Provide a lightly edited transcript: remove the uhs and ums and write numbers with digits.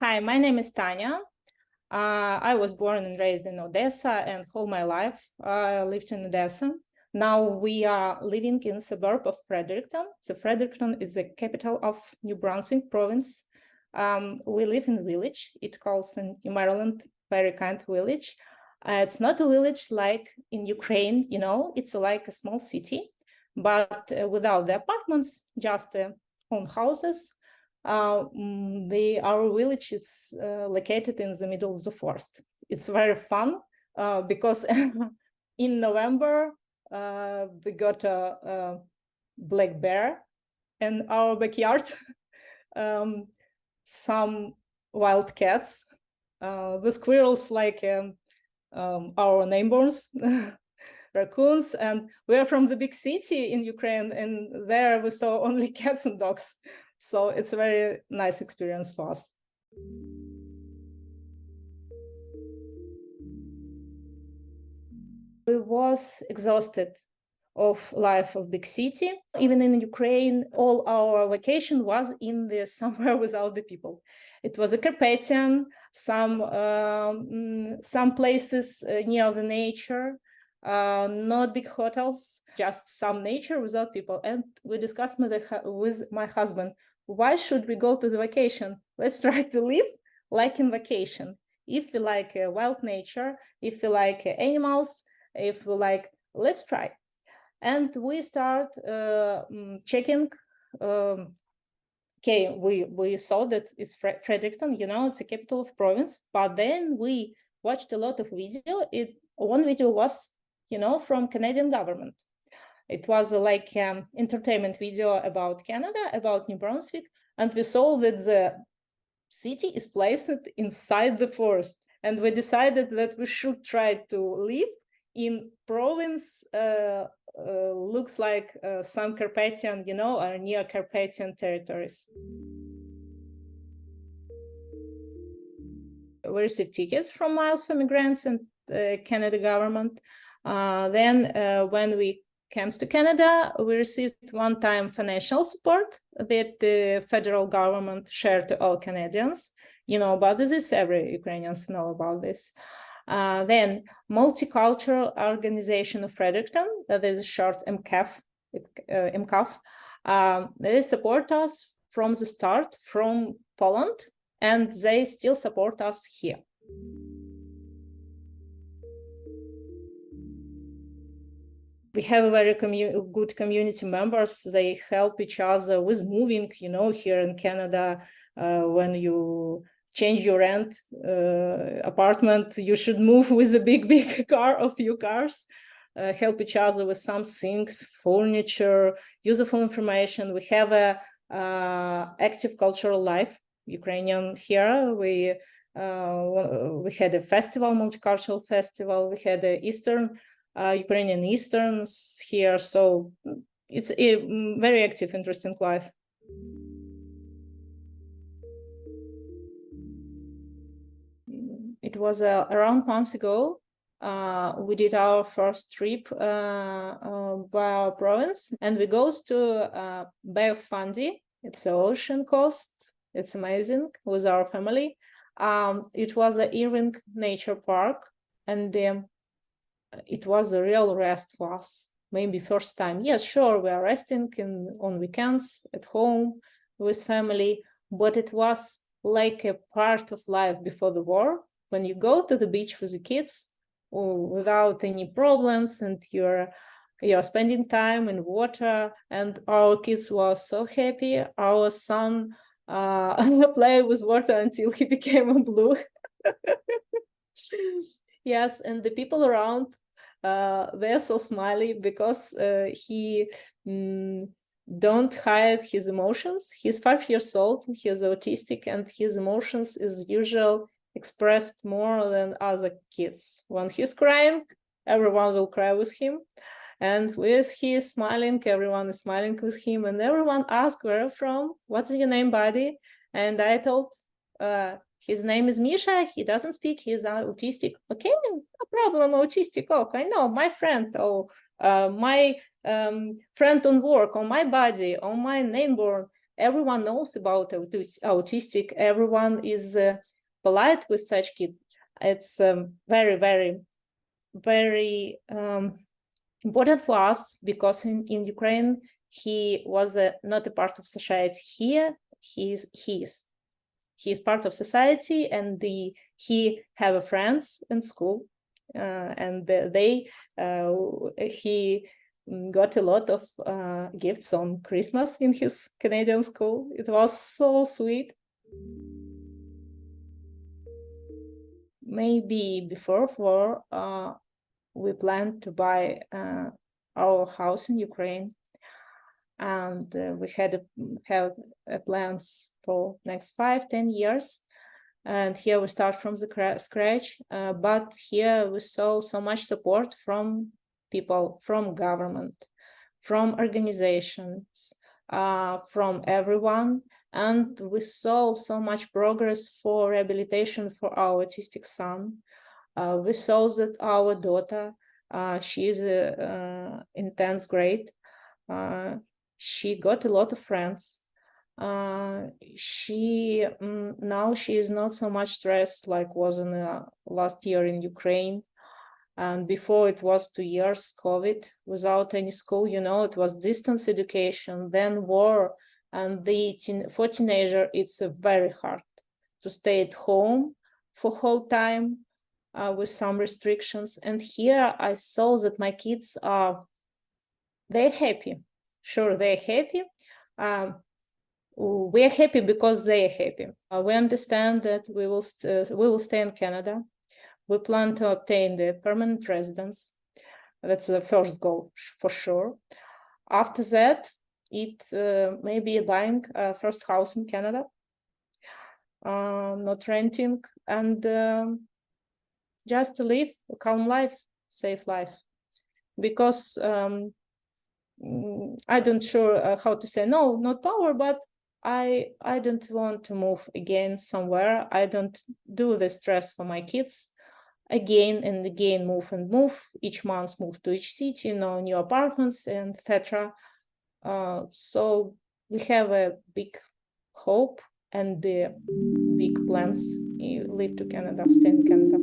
Hi, my name is Tanya. I was born and raised in Odessa, and all my life I lived in Odessa. Now we are living in suburb of Fredericton. So Fredericton is the capital of New Brunswick province. We live in a village. It calls in Maryland very kind village. It's not a village like in Ukraine, you know, it's like a small city, but without the apartments, just own houses. Our village is located in the middle of the forest. It's very fun because in November we got a black bear in our backyard, some wild cats, the squirrels like our neighbors, raccoons, and we're from the big city in Ukraine, and there we saw only cats and dogs. So it's a very nice experience for us. We was exhausted of life of big city. Even in Ukraine, all our vacation was in the somewhere without the people. It was a Carpathian, some places near the nature, not big hotels, just some nature without people. And we discussed with my husband, why should we go to the vacation? Let's try to live like in vacation. If we like wild nature, if we like animals, if we like, let's try. And we start checking. Okay, we saw that it's Fredericton, you know, it's the capital of province. But then we watched a lot of video. One video was, you know, from Canadian government. It was like entertainment video about Canada, about New Brunswick, and we saw that the city is placed inside the forest. And we decided that we should try to live in province, looks like some Carpathian, you know, or near Carpathian territories. We received tickets from Miles for Migrants and Canada government. Then when we came to Canada, we received one-time financial support that the federal government shared to all Canadians. You know about this, every Ukrainians know about this. Then Multicultural Organization of Fredericton, that is short MCAF, they support us from the start from Poland, and they still support us here. We have very good community members. They help each other with moving, you know, here in Canada, when you change your rent apartment, you should move with a big car or few cars, help each other with some things, furniture, useful information. We have a active cultural life, Ukrainian here. We had a festival, multicultural festival. We had a Ukrainian Easterns here. So it's a very active, interesting life. It was around months ago. We did our first trip by our province, and we goes to Bay of Fundy. It's an ocean coast. It's amazing with our family. It was an Irving Nature Park, and it was a real rest for us. Maybe first time. Yes, sure, we are resting on weekends at home with family, but it was like a part of life before the war. When you go to the beach with the kids without any problems, and you're spending time in water, and our kids were so happy. Our son played with water until he became blue. Yes, and the people around, they're so smiley because he don't hide his emotions. He's 5 years old, he's autistic, and his emotions is usually expressed more than other kids. When he's crying, everyone will cry with him. And with he is smiling, everyone is smiling with him. And everyone asks, where are you from? What's your name, buddy? And I told his name is Misha. He doesn't speak. He's autistic. Okay, no problem. Autistic. Okay, no, my friend. Oh, my friend on work, on my buddy, on my neighbor. Everyone knows about autistic. Everyone is polite with such kids. It's very, very, very important for us, because in Ukraine he was not a part of society. Here he's part of society, and he have friends in school, and he got a lot of gifts on Christmas in his Canadian school. It was so sweet. Maybe before war, we planned to buy our house in Ukraine, and we have plans for next 5-10 years. And here we start from the scratch, but here we saw so much support from people, from government, from organizations, from everyone. And we saw so much progress for rehabilitation for our autistic son. We saw that our daughter, she is in 10th grade. She got a lot of friends. She now she is not so much stressed like was in last year in Ukraine. And before it was 2 years COVID without any school, it was distance education, then war. And for teenager, it's very hard to stay at home for whole time with some restrictions. And here I saw that my kids they're happy. Sure, they're happy. We're happy because they're happy. We understand that we will stay in Canada. We plan to obtain the permanent residence. That's the first goal for sure. After that, it may be buying a first house in Canada, not renting, and just to live a calm life, safe life. Because I don't sure how to say no, not power, but I don't want to move again somewhere. I don't do the stress for my kids. Again and again, move and move. Each month, move to each city, new apartments, and etc. So we have a big hope and the big plans. Live to Canada, stay in Canada.